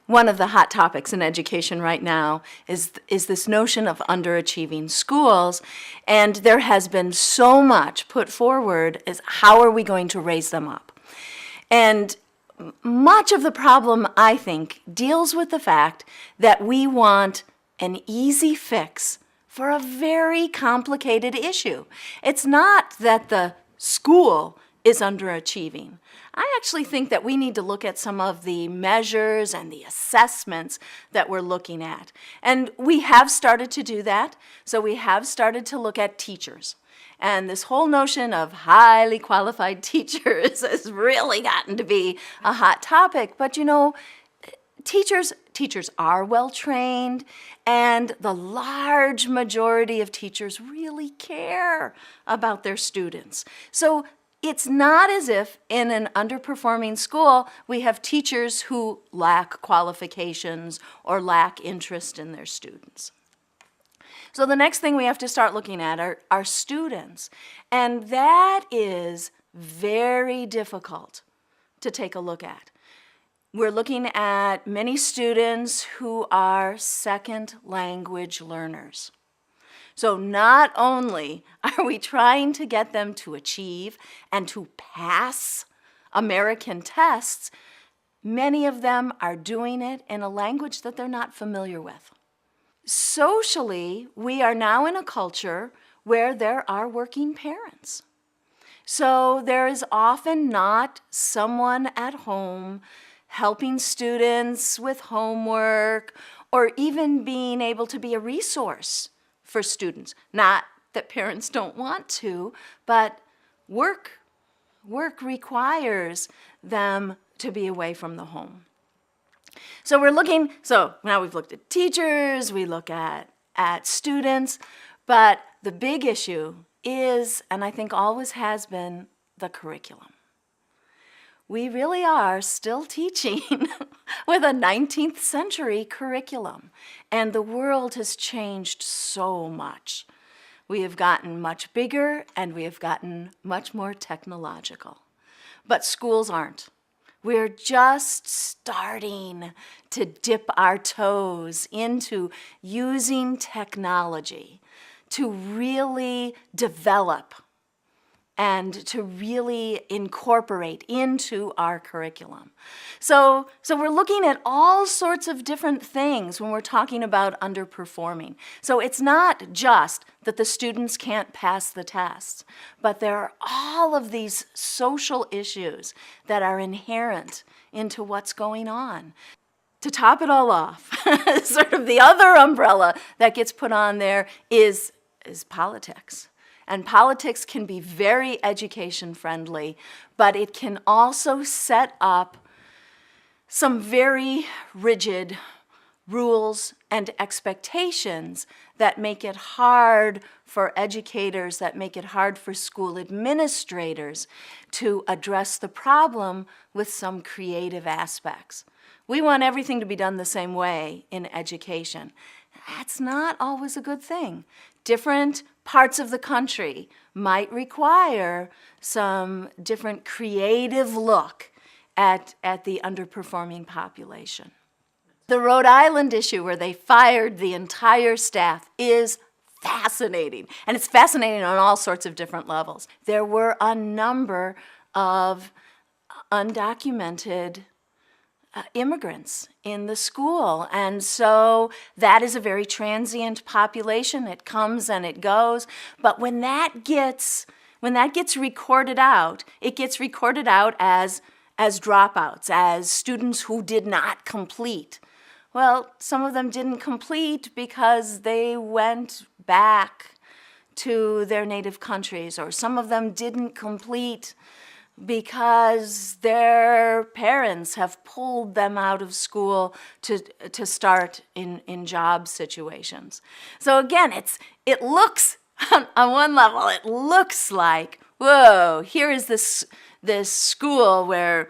One of the hot topics in education right now is this notion of underachieving schools, and there has been so much put forward as how are we going to raise them up. And much of the problem, I think, deals with the fact that we want an easy fix for a very complicated issue. It's not that the school is underachieving. I actually think that we need to look at some of the measures and the assessments that we're looking at. And we have started to do that. So we have started to look at teachers. And this whole notion of highly qualified teachers has really gotten to be a hot topic. But you know, teachers are well trained, and the large majority of teachers really care about their students. So it's not as if in an underperforming school we have teachers who lack qualifications or lack interest in their students. So the next thing we have to start looking at are students, and that is very difficult to take a look at. We're looking at many students who are second language learners. So not only are we trying to get them to achieve and to pass American tests, many of them are doing it in a language that they're not familiar with. Socially, we are now in a culture where there are working parents. So there is often not someone at home helping students with homework or even being able to be a resource for students. Not that parents don't want to, but work requires them to be away from the home. So now we've looked at teachers, we look at students, but the big issue is, and I think always has been, the curriculum. We really are still teaching with a 19th century curriculum, and the world has changed so much. We have gotten much bigger, and we have gotten much more technological. But schools aren't. We're just starting to dip our toes into using technology to really develop and to really incorporate into our curriculum. So we're looking at all sorts of different things when we're talking about underperforming. So it's not just that the students can't pass the tests, but there are all of these social issues that are inherent into what's going on. To top it all off, sort of the other umbrella that gets put on there is politics. And politics can be very education friendly, but it can also set up some very rigid rules and expectations that make it hard for educators, that make it hard for school administrators to address the problem with some creative aspects. We want everything to be done the same way in education. That's not always a good thing. Different parts of the country might require some different creative look at the underperforming population. The Rhode Island issue, where they fired the entire staff, is fascinating. And it's fascinating on all sorts of different levels. There were a number of undocumented immigrants in the school, and so that is a very transient population. It comes and it goes, but when that gets recorded out, it gets recorded out as dropouts, as students who did not complete. Well, some of them didn't complete because they went back to their native countries, or some of them didn't complete because their parents have pulled them out of school to start in job situations. So again, it looks, on one level, it looks like, whoa, here is this school where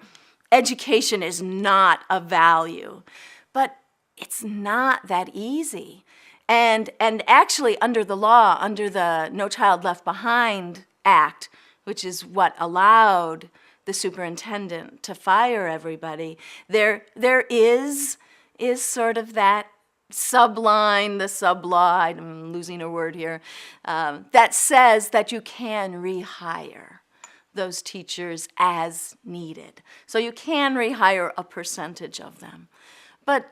education is not a value. But it's not that easy. And actually, under the law, under the No Child Left Behind Act, which is what allowed the superintendent to fire everybody, there is is sort of that subline, the subline, I'm losing a word here, that says that you can rehire those teachers as needed. So you can rehire a percentage of them. But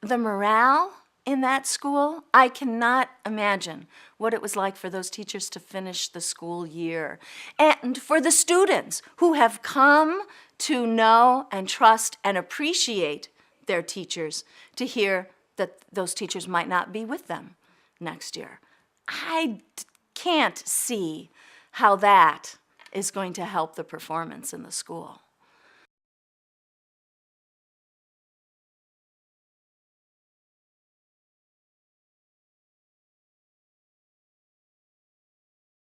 the morale in that school, I cannot imagine what it was like for those teachers to finish the school year. And for the students who have come to know and trust and appreciate their teachers, to hear that those teachers might not be with them next year. I can't see how that is going to help the performance in the school.